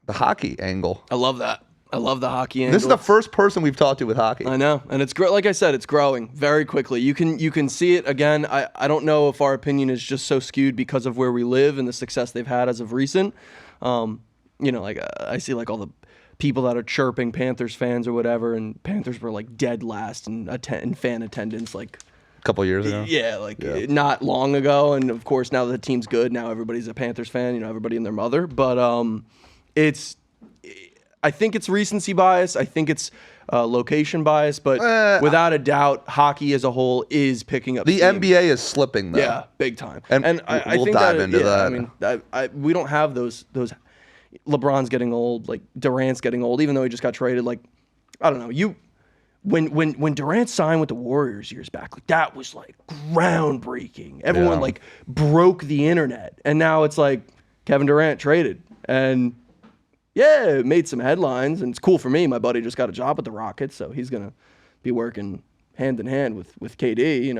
the hockey angle. I love that. I love the hockey angle. This is the first person we've talked to with hockey. I know, and it's great. Like I said, it's growing very quickly. You can see it again. I don't know if our opinion is just so skewed because of where we live and the success they've had as of recent. Like I see like all the people that are chirping Panthers fans or whatever, and Panthers were like dead last in fan attendance like A couple years ago. Yeah, not long ago. And of course, now that the team's good, now everybody's a Panthers fan. Everybody and their mother. But I think it's recency bias. I think it's location bias. But without a doubt, hockey as a whole is picking up. The steam. NBA is slipping, though. Yeah, big time. And I we'll think dive into that. I mean, we don't have those. LeBron's getting old. Like Durant's getting old, even though he just got traded. Like I don't know. When Durant signed with the Warriors years back, like that was like groundbreaking. Everyone like broke the internet, and now it's like Kevin Durant traded and. Yeah, it made some headlines, and it's cool for me. My buddy just got a job at the Rockets, so he's going to be working hand in hand with KD,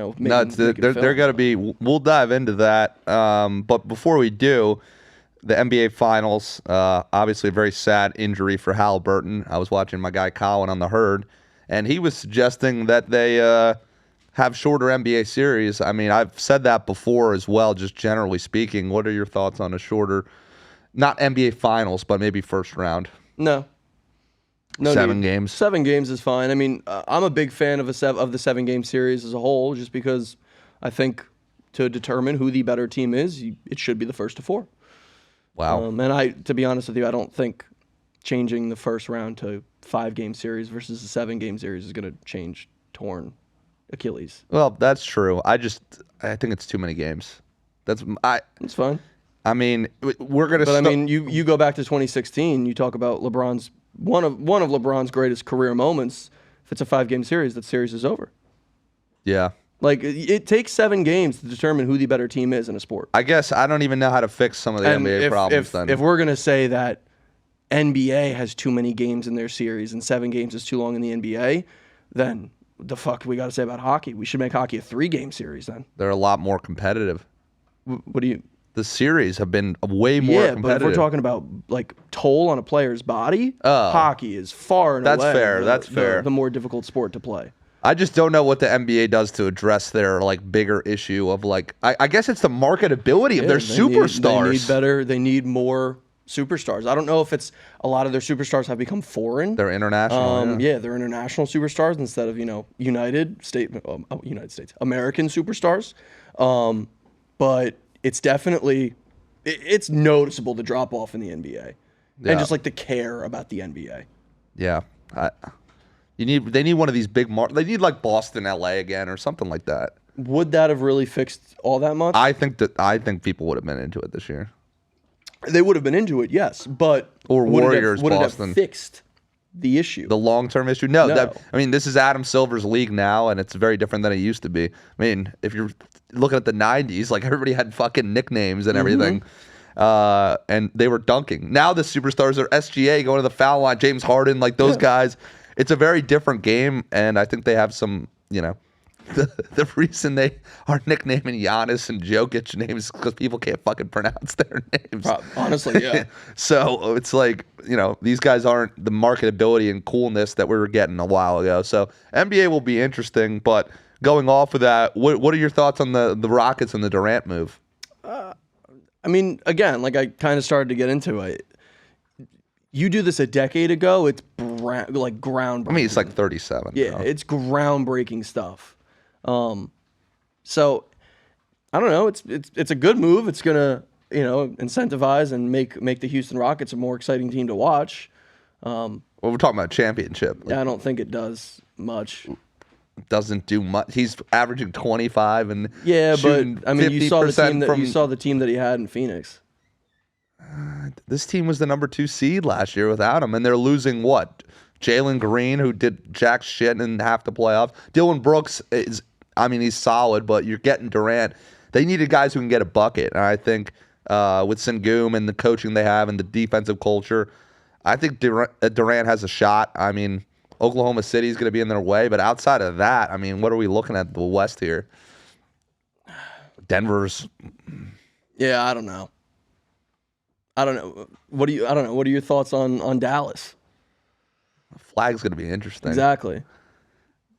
they're going to be – we'll dive into that. But before we do, the NBA Finals, obviously a very sad injury for Halliburton. I was watching my guy Colin on the Herd, and he was suggesting that they have shorter NBA series. I mean, I've said that before as well, just generally speaking. What are your thoughts on a shorter – not NBA Finals, but maybe first round. No 7 games. 7 games is fine. I mean, I'm a big fan of the 7-game series as a whole, just because I think to determine who the better team is, it should be the first to 4. Wow. And to be honest with you, I don't think changing the first round to 5-game series versus a 7-game series is going to change torn Achilles. Well, that's true. I think it's too many games. It's fine. I mean, we're gonna. But I mean, you go back to 2016. You talk about LeBron's one of LeBron's greatest career moments. If it's a 5-game series, that series is over. Yeah. Like it takes 7 games to determine who the better team is in a sport. I guess I don't even know how to fix some of the NBA problems. If we're gonna say that NBA has too many games in their series and 7 games is too long in the NBA, then the fuck we got to say about hockey? We should make hockey a 3-game series then. They're a lot more competitive. What do you? The series have been way more competitive. But if we're talking about like toll on a player's body, hockey is far and away That's fair. The more difficult sport to play. I just don't know what the NBA does to address their like bigger issue of like I guess it's the marketability of their superstars. They need more superstars. I don't know if it's a lot of their superstars have become foreign. They're international. They're international superstars instead of United States American superstars. But it's definitely it's noticeable the drop off in the NBA and just like the care about the NBA. Yeah, they need one of these big they need like Boston, LA again or something like that. Would that have really fixed all that much? I think people would have been into it this year. They would have been into it, yes, but Warriors, would Boston. it have fixed the issue? The long-term issue? No. This is Adam Silver's league now, and it's very different than it used to be. I mean, if you're looking at the 90s, like everybody had fucking nicknames and everything, and they were dunking. Now the superstars are SGA going to the foul line, James Harden, like those guys. It's a very different game, and I think they have some, the reason they are nicknaming Giannis and Jokic names is because people can't fucking pronounce their names. Honestly, yeah. So it's like, these guys aren't the marketability and coolness that we were getting a while ago. So NBA will be interesting, but going off of that, what are your thoughts on the Rockets and the Durant move? I mean, again, like I kind of started to get into it. You do this a decade ago, it's like groundbreaking. I mean, it's like 37. Yeah, it's groundbreaking stuff. So I don't know. It's a good move. It's gonna incentivize and make the Houston Rockets a more exciting team to watch. Well, we're talking about championship. I don't think it does much. Doesn't do much. He's averaging 25 and but I mean, you saw the team that he had in Phoenix. This team was the number 2 seed last year without him, and they're losing what? Jalen Green, who did jack shit in half the playoffs. Dylan Brooks he's solid, but you're getting Durant. They needed guys who can get a bucket, and I think with Sengun and the coaching they have and the defensive culture, I think Durant has a shot. I mean, Oklahoma City is going to be in their way, but outside of that, I mean, what are we looking at the West here? Denver's. Yeah, I don't know. I don't know. I don't know. What are your thoughts on Dallas? Flag's going to be interesting. Exactly.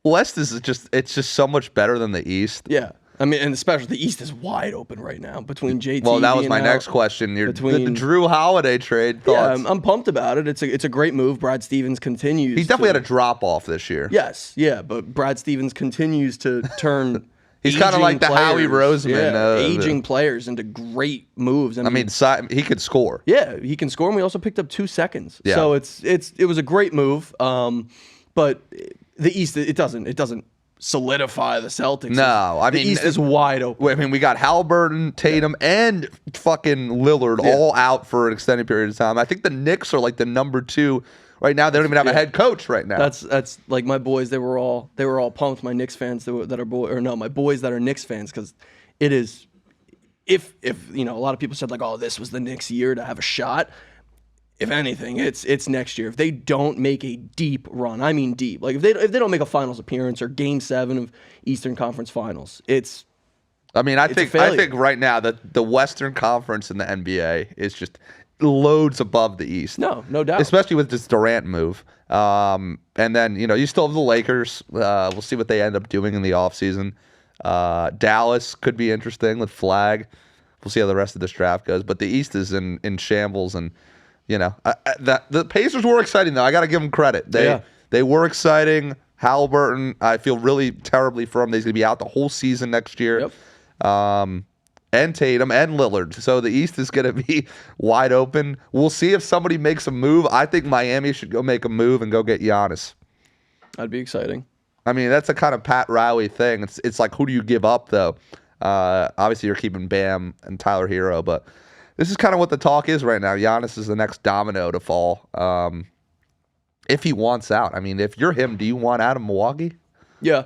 West is it's just so much better than the East. Yeah. I mean, and especially the East is wide open right now between JT. Well, that was my being next out, question. The Drew Holiday trade thoughts. Yeah, I'm pumped about it. It's a great move. Brad Stevens continues. He definitely had a drop off this year. Yes, yeah, but Brad Stevens continues to turn. He's kind of like the Howie Roseman. Aging players into great moves. I mean, he could score. Yeah, he can score, and we also picked up 2 seconds. Yeah. So it was a great move. But the East, it doesn't solidify the Celtics. No, I the mean, East is wide open. I mean, we got Halliburton, Tatum, and fucking Lillard all out for an extended period of time. I think the Knicks are like the number 2 right now. They don't even have a head coach right now. That's like my boys. They were all pumped. My Knicks fans my boys that are Knicks fans, because it is. If a lot of people said like, oh, this was the Knicks' year to have a shot. If anything, it's next year. If they don't make a deep run, I mean deep, like if they don't make a finals appearance or Game 7 of Eastern Conference Finals, it's. I mean, I think right now that the Western Conference in the NBA is just loads above the East. No doubt. Especially with this Durant move. And then, you still have the Lakers. We'll see what they end up doing in the offseason. Dallas could be interesting with Flag. We'll see how the rest of this draft goes. But the East is in shambles. And, the Pacers were exciting, though. I got to give them credit. They were exciting. Halliburton, I feel really terribly for him. He's going to be out the whole season next year. Yep. And Tatum and Lillard. So the East is going to be wide open. We'll see if somebody makes a move. I think Miami should go make a move and go get Giannis. That'd be exciting. I mean, that's a kind of Pat Riley thing. It's like, who do you give up, though? Obviously, you're keeping Bam and Tyler Hero, but this is kind of what the talk is right now. Giannis is the next domino to fall. If he wants out. I mean, if you're him, do you want out of Milwaukee? Yeah,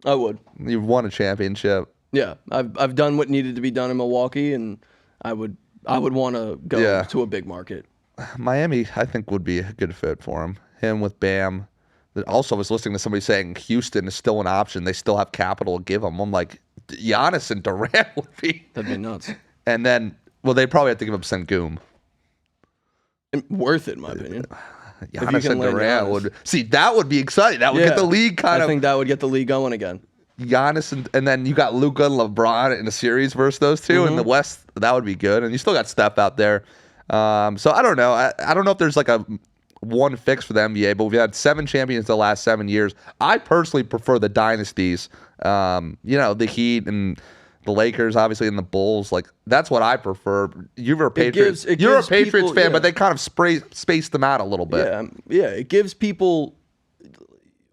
I would. You've won a championship. Yeah, I've done what needed to be done in Milwaukee, and I would want to go to a big market. Miami, I think, would be a good fit for him. Him with Bam. Also, I was listening to somebody saying Houston is still an option. They still have capital to give them. I'm like, Giannis and Durant would be. That'd be nuts. And then, they probably have to give up Sengun. Worth it, in my opinion. Giannis and Durant would. See, that would be exciting. That would get the league I think that would get the league going again. Giannis and then you got Luka and LeBron in a series versus those two in the West. That would be good. And you still got Steph out there. So I don't know. I don't know if there's like a one fix for the NBA, but we've had 7 champions the last 7 years. I personally prefer the dynasties. The Heat and the Lakers, obviously, and the Bulls. Like, that's what I prefer. You're a Patriots. You're a Patriots fan, but they kind of spaced them out a little bit. Yeah. It gives people.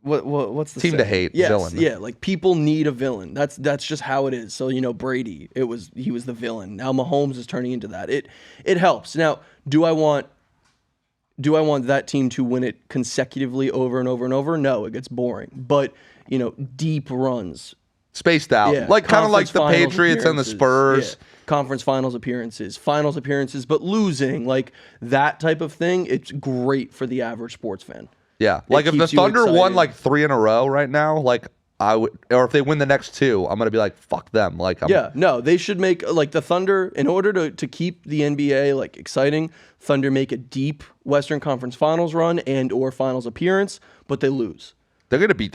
What's the team to hate? Yes, villain. Yeah, like people need a villain. That's just how it is. So Brady, he was the villain. Now Mahomes is turning into that. It helps. Now, do I want that team to win it consecutively over and over and over? No, it gets boring. But deep runs, spaced out, kind of like the Patriots and the Spurs. Yeah. Conference finals appearances, but losing, like that type of thing. It's great for the average sports fan. Yeah, like if the Thunder won like 3 in a row right now, like I would, or if they win the next 2, I'm gonna be like, fuck them. Like, they should make like the Thunder in order to keep the NBA like exciting. Thunder make a deep Western Conference Finals run and or Finals appearance, but they lose. They're gonna be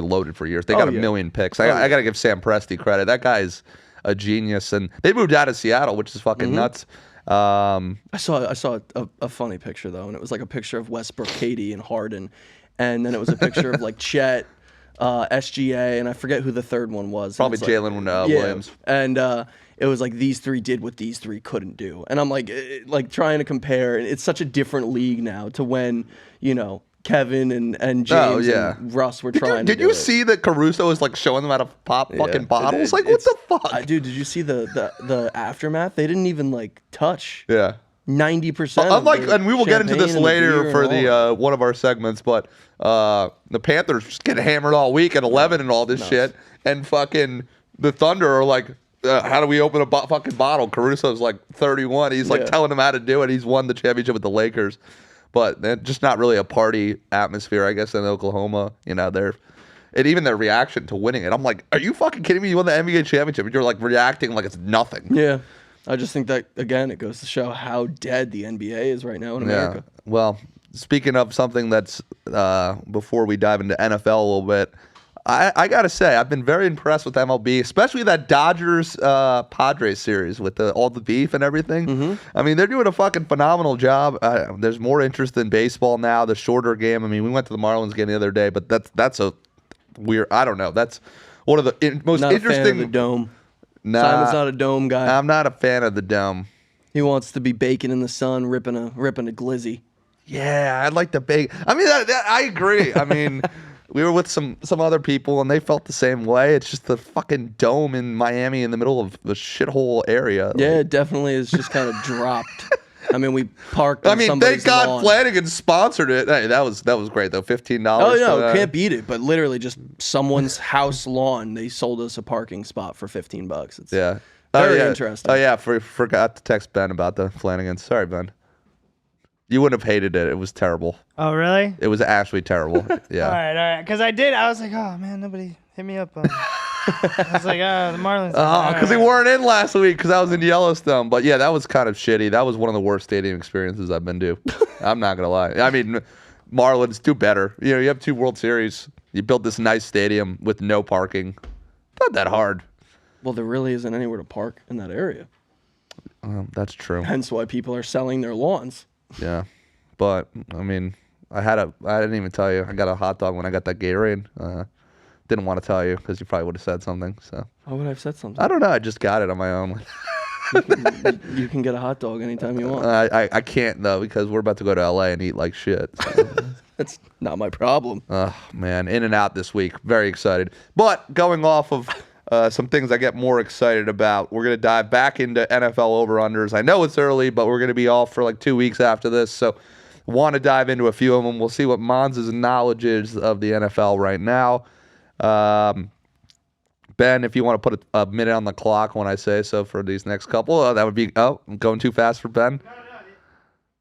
loaded for years. They got a million picks. I gotta give Sam Presti credit. That guy's a genius, and they moved out of Seattle, which is fucking nuts. I saw a funny picture though, and it was like a picture of Westbrook, Katie, and Harden, and then it was a picture of like Chet, SGA, and I forget who the third one was. Probably Jalen Williams. And it was like these 3 did what these 3 couldn't do, and I'm like trying to compare. It's such a different league now to when Kevin and James and Russ were trying to do it. Did you see that Caruso was like showing them how to pop fucking bottles? Like, what the fuck? Dude, did you see the aftermath? They didn't even like touch. Yeah. 90%. Unlike, and we will get into this later for the one of our segments, but the Panthers just get hammered all week at 11 and all this shit, and fucking the Thunder are like, how do we open a fucking bottle? Caruso's like 31. He's like telling them how to do it. He's won the championship with the Lakers. But they're just not really a party atmosphere, I guess, in Oklahoma. Even their reaction to winning it. I'm like, are you fucking kidding me? You won the NBA championship, and you're like reacting like it's nothing. Yeah. I just think that, again, it goes to show how dead the NBA is right now in America. Yeah. Well, speaking of something that's before we dive into NFL a little bit, I got to say, I've been very impressed with MLB, especially that Dodgers Padres series with all the beef and everything. Mm-hmm. I mean, they're doing a fucking phenomenal job. There's more interest in baseball now, the shorter game. I mean, we went to the Marlins game the other day, but that's a weird, I don't know. That's one of the most Not interesting. a fan of the dome. Nah, Simon's not a dome guy. I'm not a fan of the dome. He wants to be baking in the sun, ripping a glizzy. Yeah, I'd like to bake. I mean, I agree. I mean, we were with some other people, and they felt the same way. It's just the fucking dome in Miami in the middle of the shithole area. Yeah, it definitely is just kind of dropped. I mean, we parked I on mean, somebody's thank God lawn. Flanagan sponsored it. Hey, that was great though. $15. Oh, no, for that. can't beat it. But literally just someone's house lawn, they sold us a parking spot for $15. It's Yeah. very yeah. interesting. Oh yeah, forgot to text Ben about the Flanagan. Sorry, Ben. You wouldn't have hated it. It was terrible. Oh, really? It was actually terrible. Yeah. All right. Because I was like, oh, man, nobody hit me up. I was like, the Marlins. Oh, because we weren't in last week because I was in Yellowstone. But yeah, that was kind of shitty. That was one of the worst stadium experiences I've been to. I'm not gonna lie. I mean, Marlins do better. You know, you have 2 World Series. You built this nice stadium with no parking. Not that hard. Well, there really isn't anywhere to park in that area. That's true. Hence why people are selling their lawns. Yeah, but I mean, I didn't even tell you. I got a hot dog when I got that Gatorade. Didn't want to tell you because you probably would have said something. So Why would I have said something? I don't know. I just got it on my own. You can get a hot dog anytime you want. I can't though because we're about to go to LA and eat like shit. So. That's not my problem. Oh man, in and out this week. Very excited. But going off of some things I get more excited about, we're gonna dive back into NFL over/unders. I know it's early, but we're gonna be off for like 2 weeks after this, so want to dive into a few of them. We'll see what Mons' knowledge is of the NFL right now. Ben, if you want to put a minute on the clock when I say so for these next couple, that would be. Oh, I'm going too fast for Ben.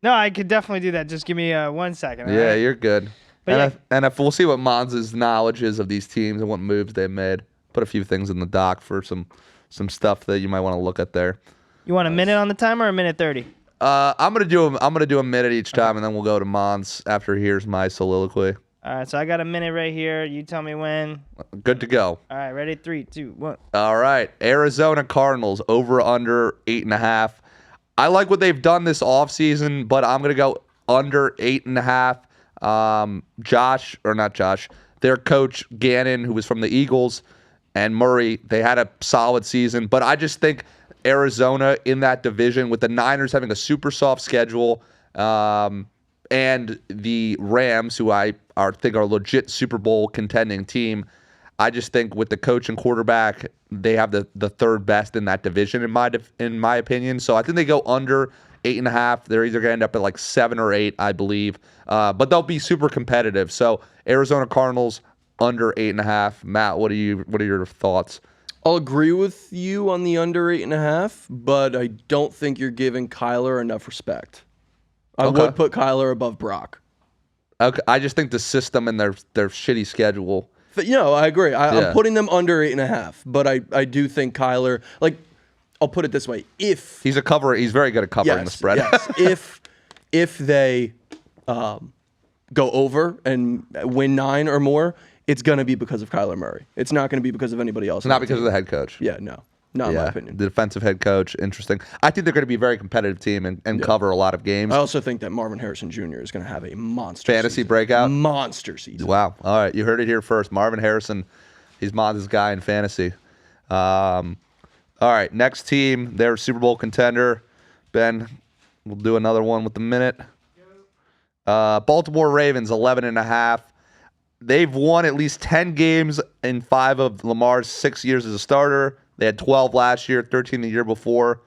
No, I could definitely do that. Just give me 1 second. Yeah, right? you're good. But And if we'll see what Mons' knowledge is of these teams and what moves they've made. Put a few things in the doc for some stuff that you might want to look at there. You want a minute on the timer or a minute 30? I'm gonna do a minute each time, and then we'll go to Mons after he hears my soliloquy. All right, so I got a minute right here. You tell me when. Good to go. All right, ready? 3, 2, 1. All right, Arizona Cardinals over under 8.5. I like what they've done this offseason, but I'm gonna go under 8.5. Their coach Gannon, who was from the Eagles, and Murray, they had a solid season, but I just think Arizona in that division with the Niners having a super soft schedule, and the Rams, who I think are a legit Super Bowl contending team. I just think with the coach and quarterback, they have the third best in that division in my opinion. So I think they go under 8.5. They're either going to end up at like 7 or 8, I believe. But they'll be super competitive. So Arizona Cardinals under 8.5. Matt, what are your thoughts? I'll agree with you on the under 8.5, but I don't think you're giving Kyler enough respect. I would put Kyler above Brock. Okay, I just think the system and their shitty schedule. I agree. I'm putting them under 8.5, but I do think Kyler, like, I'll put it this way: if he's very good at covering the spread. Yes, if they go over and win 9 or more, it's gonna be because of Kyler Murray. It's not gonna be because of anybody else. It's not because of the head coach. Yeah, no. Not in my opinion. The defensive head coach, interesting. I think they're going to be a very competitive team and cover a lot of games. I also think that Marvin Harrison Jr. is going to have a monster fantasy season. breakout. Monster season. Wow. All right. You heard it here first. Marvin Harrison, he's Mons' guy in fantasy. All right. Next team, they're a Super Bowl contender. Ben, we'll do another one with the minute. Baltimore Ravens, 11.5. They've won at least 10 games in 5 of Lamar's 6 years as a starter. They had 12 last year, 13 the year before.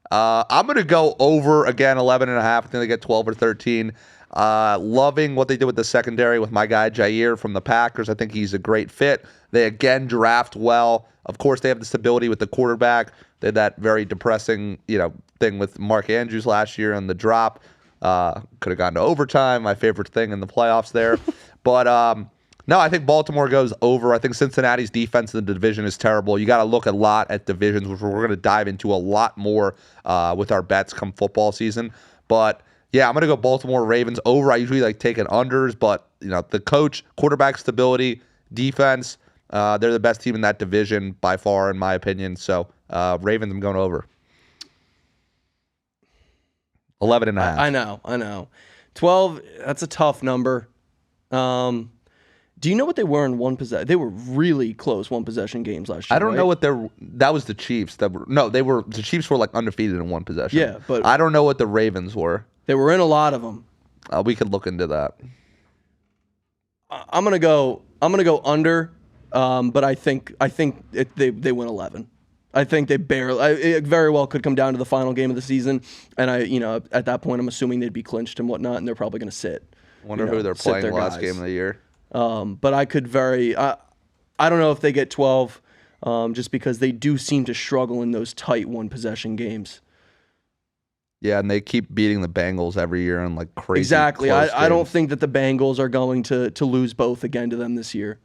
I'm going to go over again, 11.5. I think they get 12 or 13. Loving what they did with the secondary with my guy Jair from the Packers. I think he's a great fit. They again draft well. Of course, they have the stability with the quarterback. They had that very depressing, thing with Mark Andrews last year and the drop. Could have gone to overtime. My favorite thing in the playoffs there. But No, I think Baltimore goes over. I think Cincinnati's defense in the division is terrible. You got to look a lot at divisions, which we're going to dive into a lot more with our bets come football season. But yeah, I'm going to go Baltimore Ravens over. I usually like taking unders, but the coach, quarterback stability, defense, they're the best team in that division by far, in my opinion. So Ravens, I'm going over. 11.5. I know. 12, that's a tough number. Do you know what they were in one possession? They were really close one possession games last year. I don't right? know what that was the Chiefs. The Chiefs were like undefeated in one possession. Yeah, but I don't know what the Ravens were. They were in a lot of them. We could look into that. I'm gonna go under, but I think they win 11. I think they barely. It very well could come down to the final game of the season, and at that point I'm assuming they'd be clinched and whatnot, and they're probably gonna sit. Wonder who they're playing the last game of the year. But I could I don't know if they get 12, just because they do seem to struggle in those tight one possession games. Yeah, and they keep beating the Bengals every year in like crazy. Exactly. Close I don't games. think that the Bengals are going to lose both again to them this year.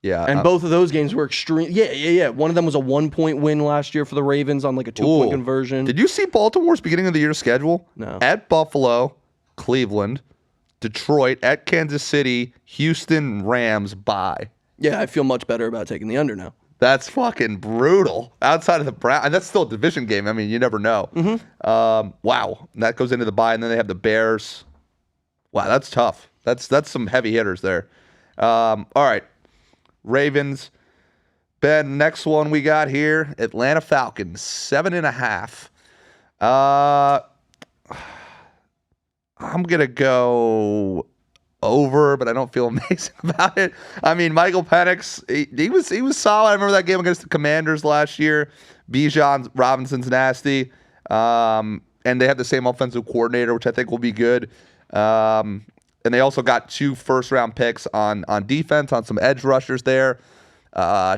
Yeah, And both of those games were extreme. Yeah. One of them was a 1-point win last year for the Ravens on like a 2-point conversion. Did you see Baltimore's beginning of the year schedule? No. At Buffalo, Cleveland, Detroit, at Kansas City, Houston, Rams, bye. Yeah, I feel much better about taking the under now. That's fucking brutal. Outside of the Browns, and that's still a division game. I mean, you never know. Wow, and that goes into the bye, and then they have the Bears. Wow, that's tough. That's some heavy hitters there. All right, Ravens. Ben, next one we got here: Atlanta Falcons, 7.5. I'm gonna go over, but I don't feel amazing about it. I mean, Michael Penix, he was solid. I remember that game against the Commanders last year. Bijan Robinson's nasty, and they have the same offensive coordinator, which I think will be good. And they also got 2 first-round picks on defense, on some edge rushers there.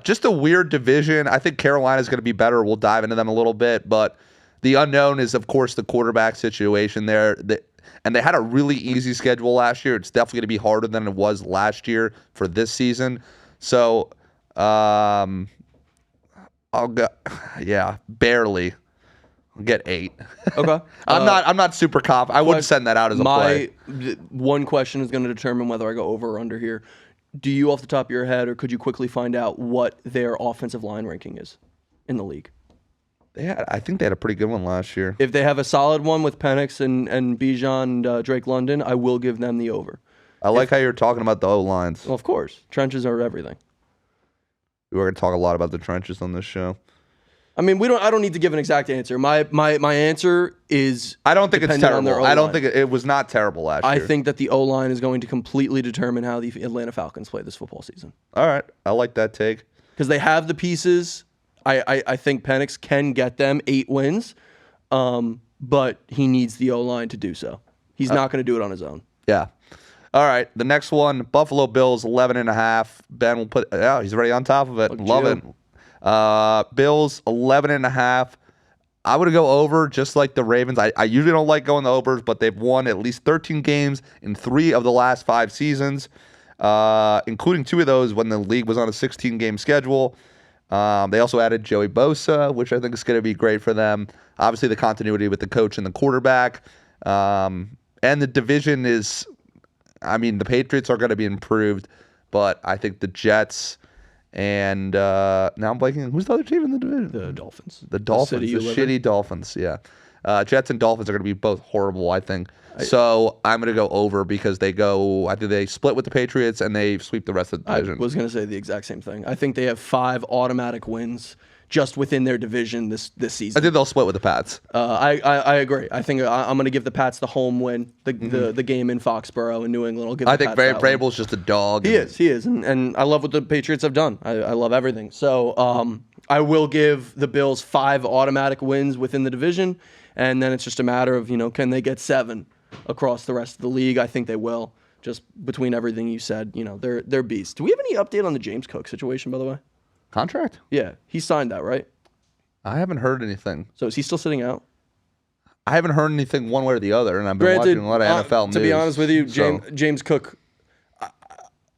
Just a weird division. I think Carolina's going to be better. We'll dive into them a little bit, but the unknown is, of course, the quarterback situation there. And they had a really easy schedule last year. It's definitely going to be harder than it was last year for this season. So, I'll go, barely. I'll get 8. Okay. I'm not super confident. I wouldn't send that out as a play. One question is going to determine whether I go over or under here. Do you, off the top of your head, or could you quickly find out what their offensive line ranking is in the league? I think they had a pretty good one last year. If they have a solid one with Penix and Bijan and Drake London, I will give them the over. I like how you're talking about the O-lines. Well, of course. Trenches are everything. We're going to talk a lot about the trenches on this show. I mean, I don't need to give an exact answer. My answer is I don't think it's dependent on terrible. their I don't O-line. think it was not terrible last year. I think that the O-line is going to completely determine how the Atlanta Falcons play this football season. All right. I like that take. Because they have the pieces. I think Penix can get them 8 wins, but he needs the O-line to do so. He's not going to do it on his own. Yeah. All right. The next one, Buffalo Bills, 11.5. Ben will put. Yeah, he's already on top of it. Love it. Bills, 11.5. I would go over, just like the Ravens. I usually don't like going the overs, but they've won at least 13 games in 3 of the last 5 seasons, including 2 of those when the league was on a 16-game schedule. They also added Joey Bosa, which I think is going to be great for them. Obviously, the continuity with the coach and the quarterback. And the division is, I mean, the Patriots are going to be improved, but I think the Jets and now I'm blanking. Who's the other team in the division? The Dolphins. The Dolphins. The shitty Dolphins, yeah. Jets and Dolphins are going to be both horrible, I think. So I'm going to go over because I think they split with the Patriots and they sweep the rest of the division. I was going to say the exact same thing. I think they have 5 automatic wins just within their division this season. I think they'll split with the Pats. I agree. I think I'm going to give the Pats the home win, the game in Foxborough in New England. I'll give. I think Vrabel's just a dog. He is, and I love what the Patriots have done. I love everything. So I will give the Bills 5 automatic wins within the division, and then it's just a matter of can they get 7 across the rest of the league. I think they will. Just between everything you said, they're beasts. Do we have any update on the James Cook situation, by the way? Contract? Yeah, he signed that, right? I haven't heard anything. So is he still sitting out? I haven't heard anything one way or the other, and I've been watching a lot of NFL news. To be honest with you, James Cook,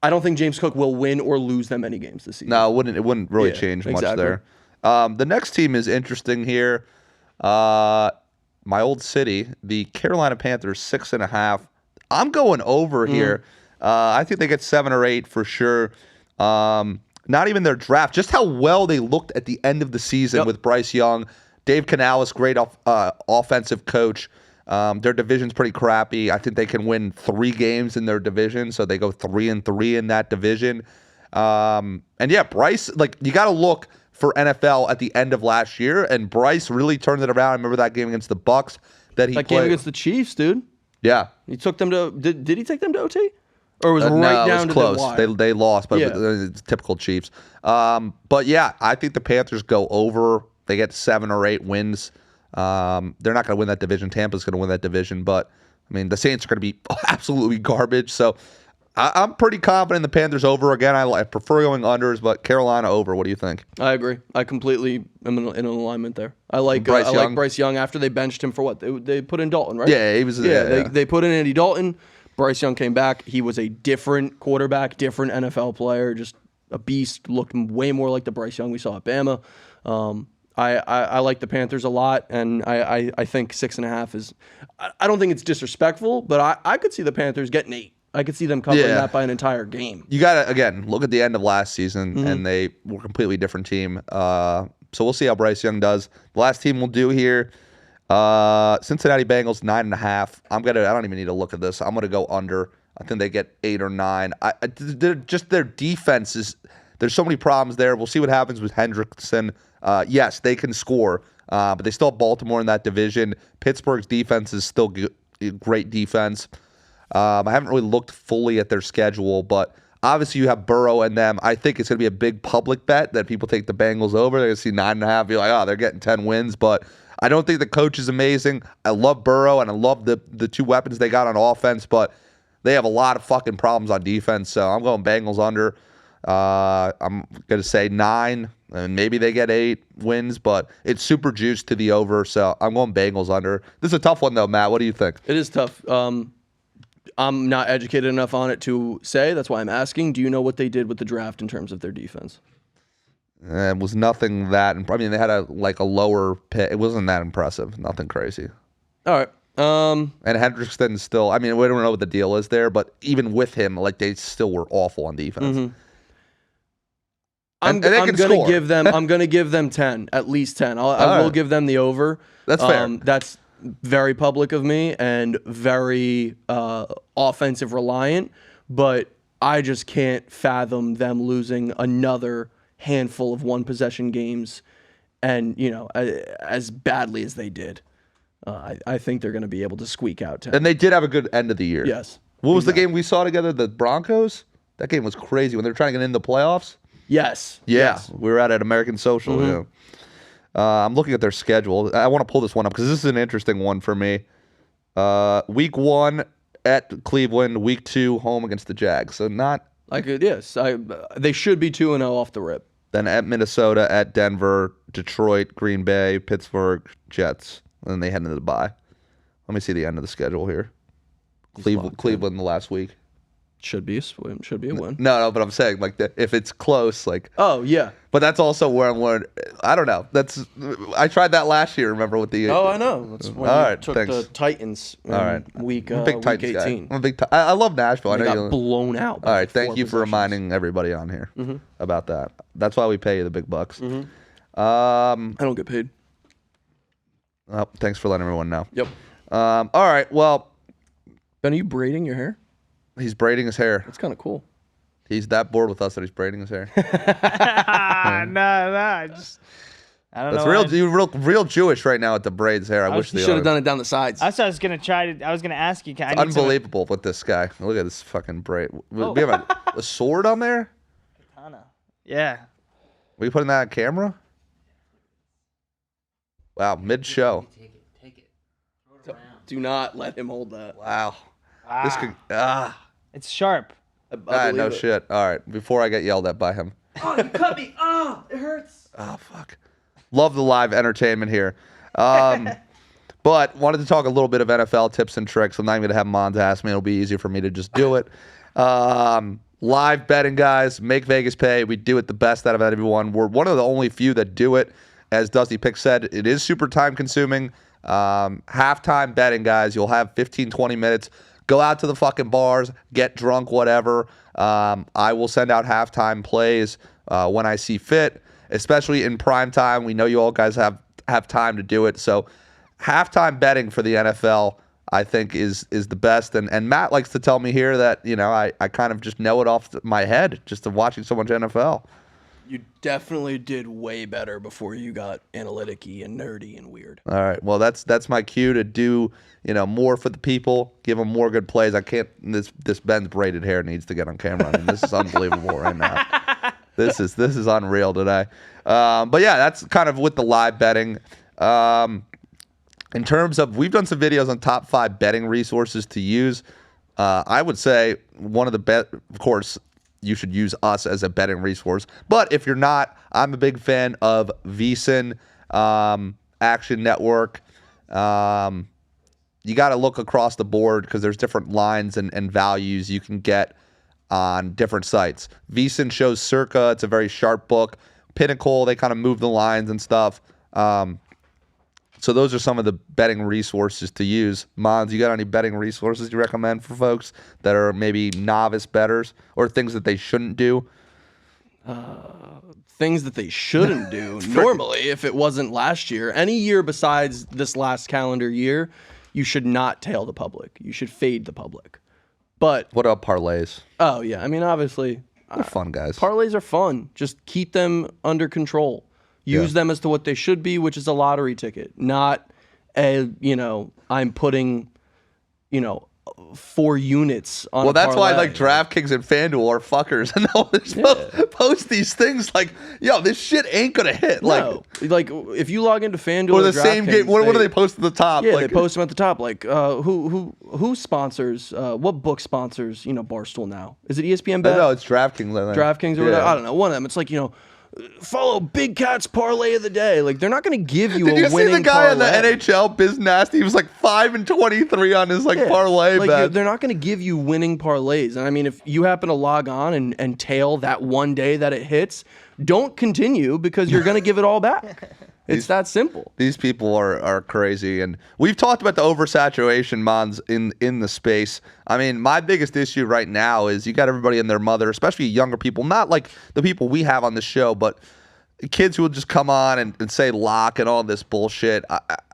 I don't think James Cook will win or lose them any games this season. No, it wouldn't really Yeah, change much exactly. there. The next team is interesting here. My old city, the Carolina Panthers, 6.5. I'm going over here. I think they get 7 or 8 for sure. Not even their draft, just how well they looked at the end of the season with Bryce Young, Dave Canales, great offensive coach. Their division's pretty crappy. I think they can win 3 games in their division, so they go 3-3 in that division. And yeah, Bryce, like you got to look for NFL at the end of last year, and Bryce really turned it around. I remember that game against the Bucks that he That played game against the Chiefs, dude. Yeah. He took them to. Did he take them to OT? Or was it No, right it down was to close. the wire? They lost, but Yeah. it's typical Chiefs. But yeah, I think the Panthers go over. They get 7 or 8 wins. They're not going to win that division. Tampa's going to win that division, but I mean the Saints are going to be absolutely garbage. So I'm pretty confident the Panthers over again. I prefer going unders, but Carolina over. What do you think? I agree. I completely am in alignment there. I like Bryce Young after they benched him for what they put in Dalton, right? Yeah, he was. Yeah. They put in Andy Dalton. Bryce Young came back. He was a different quarterback, different NFL player, just a beast. Looked way more like the Bryce Young we saw at Bama. I like the Panthers a lot, and I think 6.5 is. I don't think it's disrespectful, but I could see the Panthers getting 8. I could see them covering that by an entire game. You got to, again, look at the end of last season, and they were a completely different team. So we'll see how Bryce Young does. The last team we'll do here, Cincinnati Bengals, 9.5. I don't even need to look at this. I'm going to go under. I think they get 8 or 9. Just their defense is, there's so many problems there. We'll see what happens with Hendrickson. Yes, they can score, but they still have Baltimore in that division. Pittsburgh's defense is still great defense. I haven't really looked fully at their schedule, but obviously you have Burrow and them. I think it's going to be a big public bet that people take the Bengals over. They're going to see 9.5, be like, oh, they're getting 10 wins. But I don't think the coach is amazing. I love Burrow, and I love the 2 weapons they got on offense, but they have a lot of fucking problems on defense. So I'm going Bengals under. I'm going to say 9, and maybe they get 8 wins, but it's super juiced to the over. So I'm going Bengals under. This is a tough one, though, Matt. What do you think? It is tough. I'm not educated enough on it to say. That's why I'm asking. Do you know what they did with the draft in terms of their defense? It was nothing that. I mean, they had a lower pick. It wasn't that impressive. Nothing crazy. All right. And Hendrickson still. I mean, we don't know what the deal is there, but even with him, they still were awful on defense. I'm going to give them. I'm going to give them 10, at least 10. I will give them the over. That's fair. That's very public of me and very offensive reliant, but I just can't fathom them losing another handful of 1-possession games, and as badly as they did. I think they're going to be able to squeak out 10. And they did have a good end of the year. Yes. What was the game we saw together? The Broncos? That game was crazy when they were trying to get into the playoffs. Yes. Yeah. Yes. We were at American Social. Yeah. I'm looking at their schedule. I want to pull this one up because this is an interesting one for me. Week 1 at Cleveland. Week 2 home against the Jags. So not. They should be 2-0 off the rip. Then at Minnesota, at Denver, Detroit, Green Bay, Pittsburgh, Jets. And then they head into the bye. Let me see the end of the schedule here. Cleveland the last week. Should be a win. No, but I'm saying if it's close, Oh yeah. But that's also where I'm learning. I don't know. I tried that last year. Remember with the? Oh, I know. That's when you took the Titans. Week I'm a big Titans 18. guy. I'm a big. I love Nashville. I know got blown out. All right, thank you for reminding everybody on here about that. That's why we pay you the big bucks. I don't get paid. Oh, thanks for letting everyone know. Yep. All right. Well, Ben, are you braiding your hair? He's braiding his hair. That's kind of cool. He's that bored with us that he's braiding his hair. No, I don't know. You're real Jewish right now with the braids hair. I wish you they should have done it down the sides. I was gonna ask you. It's unbelievable with this guy. Look at this fucking braid. We have a sword on there. Katana. Yeah. Are you putting that on camera? Wow, mid-show. Take it. Throw it around. Do not let him hold that. Wow. This could. It's sharp. No shit. All right. Before I get yelled at by him. Oh, you cut me. Oh, it hurts. Oh, fuck. Love the live entertainment here. But wanted to talk a little bit of NFL tips and tricks. I'm not even going to have Mons ask me. It'll be easier for me to just do it. live betting, guys. Make Vegas pay. We do it the best out of everyone. We're one of the only few that do it. As Dusty Pick said, it is super time consuming. Halftime betting, guys. You'll have 15, 20 minutes. Go out to the fucking bars, get drunk, whatever. I will send out halftime plays when I see fit, especially in prime time. We know you all guys have time to do it. So halftime betting for the NFL, I think, is the best. And Matt likes to tell me here that, I kind of just know it off my head just of watching so much NFL. You definitely did way better before you got analytic-y and nerdy and weird. All right. Well, that's my cue to do, more for the people, give them more good plays. I can't, this Ben's braided hair needs to get on camera. I mean, this is unbelievable right now. This is unreal today. But yeah, that's kind of with the live betting. In terms of, we've done some videos on top 5 betting resources to use. I would say one of the best, of course, you should use us as a betting resource. But if you're not, I'm a big fan of VSiN, Action Network. You got to look across the board because there's different lines and values you can get on different sites. VSiN shows Circa. It's a very sharp book. Pinnacle, they kind of move the lines and stuff. So those are some of the betting resources to use. Mons, you got any betting resources you recommend for folks that are maybe novice bettors or things that they shouldn't do? Things that they shouldn't do normally if it wasn't last year. Any year besides this last calendar year, you should not tail the public. You should fade the public. But what about parlays? Oh, yeah. I mean, obviously. They're fun, guys. Parlays are fun. Just keep them under control. Use them as to what they should be, which is a lottery ticket, not I'm putting, 4 units on. Well, that's why parlay. DraftKings and FanDuel are fuckers, and they'll just post these things like, "Yo, this shit ain't gonna hit." No. Like if you log into FanDuel or the same game. What do they post at the top? Yeah, they post them at the top. Like who sponsors? What book sponsors? Barstool now? Is it ESPN Bet? No, it's DraftKings. DraftKings or whatever. I don't know. One of them. It's like follow Big Cat's parlay of the day. Like they're not going to give you Did a you winning see the guy parlay. on the NHL, Biz Nasty? He was like 5-23 on his parlay bet. They're not going to give you winning parlays. And I mean, if you happen to log on and tail that one day that it hits, don't continue because you're going to give it all back. It's that simple. These people are crazy, and we've talked about the oversaturation, Mons, in the space. I mean, my biggest issue right now is you got everybody and their mother, especially younger people, not like the people we have on the show, but kids who will just come on and say lock and all this bullshit.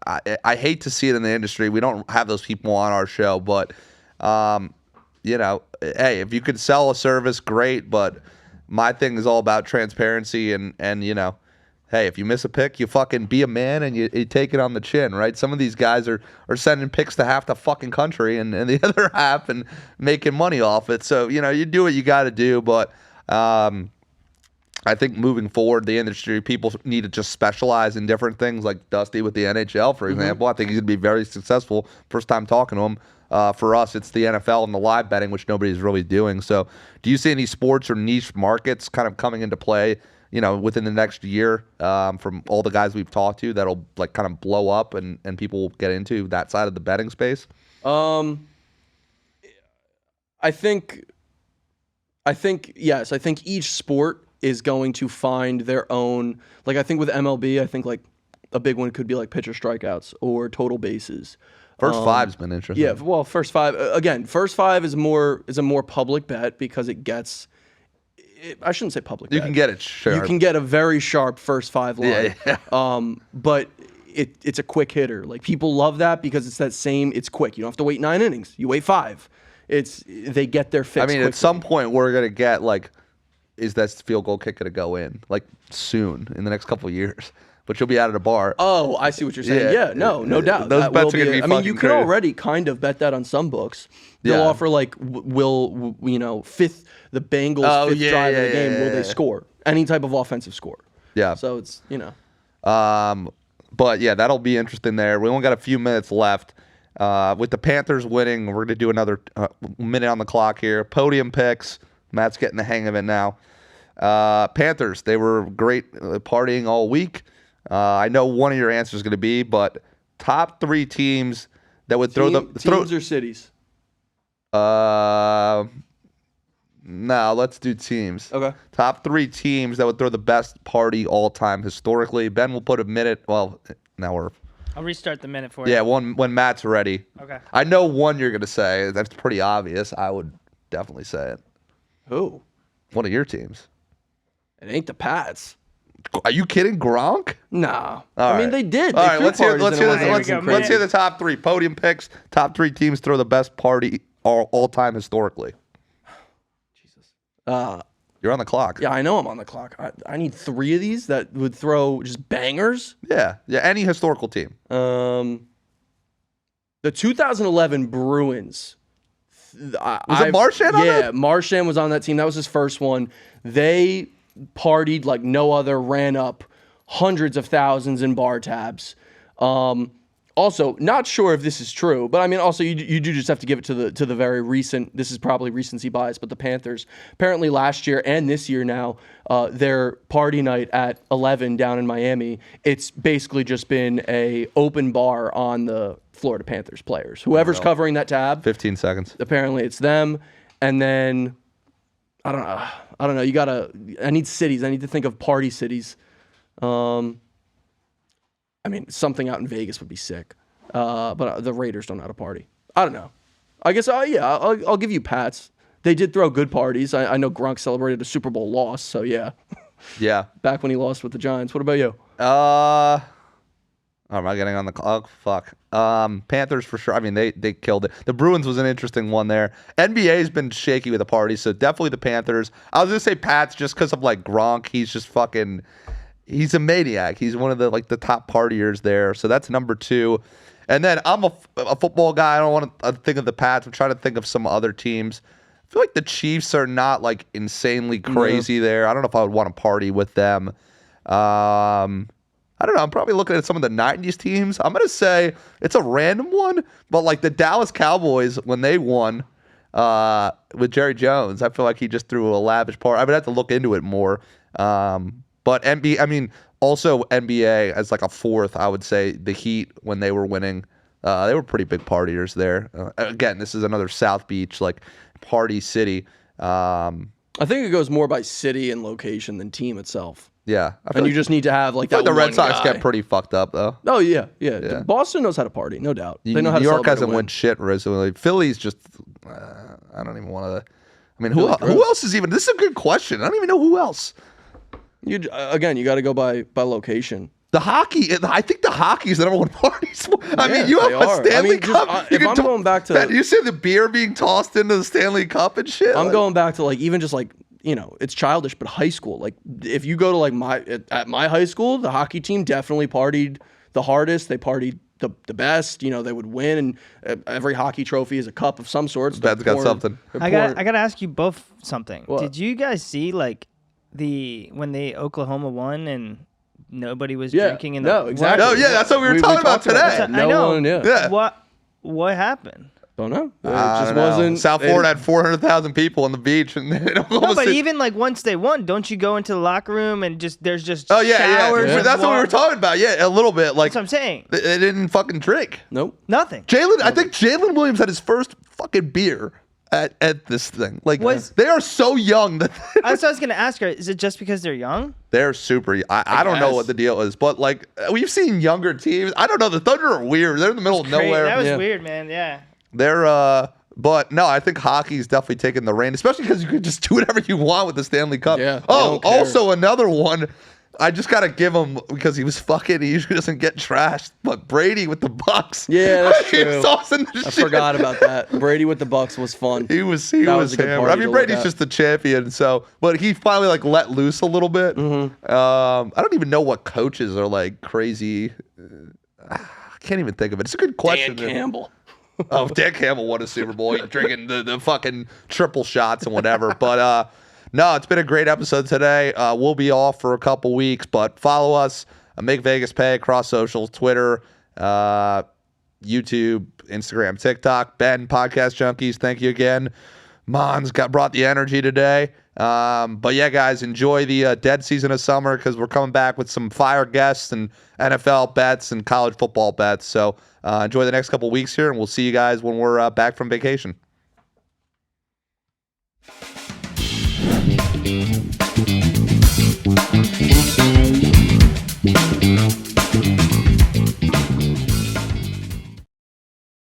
I hate to see it in the industry. We don't have those people on our show, but hey, if you could sell a service, great. But my thing is all about transparency and hey, if you miss a pick, you fucking be a man and you take it on the chin, right? Some of these guys are sending picks to half the fucking country and the other half and making money off it. So, you do what you got to do. But I think moving forward, the industry, people need to just specialize in different things like Dusty with the NHL, for example. I think he's going to be very successful. First time talking to him. For us, it's the NFL and the live betting, which nobody's really doing. So do you see any sports or niche markets kind of coming into play within the next year from all the guys we've talked to that'll kind of blow up and people will get into that side of the betting space? I think yes. I think each sport is going to find their own. Like I think with MLB, I think a big one could be like pitcher strikeouts or total bases. First five's been interesting. Yeah, well, first five again. First five is a more public bet because it gets. I shouldn't say public. You can get it sharp. You can get a very sharp first 5 line. Yeah. But it's a quick hitter. Like people love that because it's that same. It's quick. You don't have to wait 9 innings. You wait 5. They get their fix. I mean, quickly. at some point we're gonna get is that field goal kick gonna go in soon in the next couple of years? But you'll be out of the bar. Oh, I see what you're saying. Yeah, no doubt. Those bets are going to be I mean, you can crazy. already kind of bet that on some books. They'll offer fifth the Bengals fifth drive of the game. Will they score any type of offensive score? Yeah. So it's But yeah, that'll be interesting there. We only got a few minutes left. With the Panthers winning, we're going to do another minute on the clock here. Podium picks. Matt's getting the hang of it now. Panthers, they were great partying all week. I know one of your answers is going to be, but top 3 teams that would teams or cities. No, let's do teams. Okay. Top 3 teams that would throw the best party all time historically. Ben will put a minute. Well, now we're. I'll restart the minute for you. Yeah, one when Matt's ready. Okay. I know one you're gonna say. That's pretty obvious. I would definitely say it. Who? One of your teams. It ain't the Pats. Are you kidding, Gronk? Nah. All I mean, right. they did. All They right, threw let's hear. parties Let's and hear. it This, wasn't let's, crazy. let's hear the top 3 podium picks. Top 3 teams throw the best party all time historically. Jesus. You're on the clock. Yeah, I know I'm on the clock. I need 3 of these that would throw just bangers. Yeah. Any historical team. The 2011 Bruins. Was it Marchand on Yeah, that? Marchand was on that team. That was his first one. They partied like no other, ran up hundreds of thousands in bar tabs. Also, not sure if this is true, but I mean, also you do just have to give it to the very recent. This is probably recency bias, but the Panthers apparently last year and this year now, their party night at 11 down in Miami. It's basically just been a open bar on the Florida Panthers players. Whoever's covering that tab, 15 seconds. apparently it's them. And then I don't know. I need cities. I need to think of party cities. I mean, something out in Vegas would be sick. But the Raiders don't know how to party. I don't know. I guess, I'll give you Pats. They did throw good parties. I know Gronk celebrated a Super Bowl loss, so yeah. Yeah. Back when he lost with the Giants. What about you? Am I getting on the clock? Fuck. Panthers for sure. I mean, they killed it. The Bruins was an interesting one there. NBA's been shaky with the party, so definitely the Panthers. I was gonna say Pats just because of like Gronk. He's just fucking. He's a maniac. He's one of the top partiers there. So that's number 2. And then I'm a football guy. I don't want to think of the Pats. I'm trying to think of some other teams. I feel like the Chiefs are not like insanely crazy there. I don't know if I would want to party with them. I don't know. I'm probably looking at some of the 90s teams. I'm going to say it's a random one, but like the Dallas Cowboys, when they won with Jerry Jones, I feel like he just threw a lavish party. I would have to look into it more. But NBA, I mean, also NBA as like a 4th, I would say the Heat when they were winning, they were pretty big partiers there. Again, this is another South Beach like party city. I think it goes more by city and location than team itself. Yeah, I feel And like, you just need to have like that. the Red one Sox guy. get pretty fucked up though. Oh yeah. Boston knows how to party, no doubt. They know how New to York celebrate a hasn't win. won shit recently. Philly's just, I don't even want to. I mean, who else is even? This is a good question. I don't even know who else. You got to go by location. The hockey, I think the hockey is the number 1 party sport. I mean, you have they a are. Stanley I mean, just, Cup. if I'm going back to- you see the beer being tossed into the Stanley Cup and shit. I'm going back to like even just like, you know, it's childish, but high school. Like if you go to like at my high school, the hockey team definitely partied the hardest. They partied the best. You know, they would win, and every hockey trophy is a cup of some sort. So Ben's got something. I gotta ask you both something. What? Did you guys see like when they Oklahoma won and nobody was drinking in the No, exactly. No, yeah, that's what we were talking about talked about today. that. I know. Yeah. What happened? Don't know. It I just don't know. wasn't. South Florida had 400,000 people on the beach, and No, but even like once they won, don't you go into the locker room and there's just oh yeah, showers? yeah. with That's what we were water? talking about. Yeah, a little bit. Like That's what I'm saying. they didn't fucking drink. Nope. Nothing. I think Jalen Williams had his first fucking beer at this thing. Like they are so young that That's what I was gonna ask her. Is it just because they're young? they're super. I don't know guess. what the deal is, but like we've seen younger teams. I don't know. The Thunder are weird. They're in the middle of Crazy. nowhere. That was Yeah. weird, man. Yeah. They're but no, I think hockey's definitely taking the reign, especially because you can just do whatever you want with the Stanley Cup. Yeah, they Oh, don't care. also another one. I just gotta give him because he was fucking. He usually doesn't get trashed, but Brady with the Bucks. Yeah, that's He true. was tossing the I shit. forgot about that. Brady with the Bucks was fun. He was That was was a good hammered. party I to mean, look Brady's at. just the champion. So, but he finally like let loose a little bit. I don't even know what coaches are like crazy. I can't even think of it. It's a good question. Dan Campbell. Oh, Dan Campbell won a Super Bowl. He's drinking the fucking triple shots and whatever. But no, it's been a great episode today. We'll be off for a couple weeks, but follow us. Make Vegas Pay across socials, Twitter, YouTube, Instagram, TikTok. Ben, Podcast Junkies, thank you again. Mons brought the energy today. But yeah, guys, enjoy the dead season of summer because we're coming back with some fire guests and NFL bets and college football bets. So enjoy the next couple weeks here, and we'll see you guys when we're back from vacation.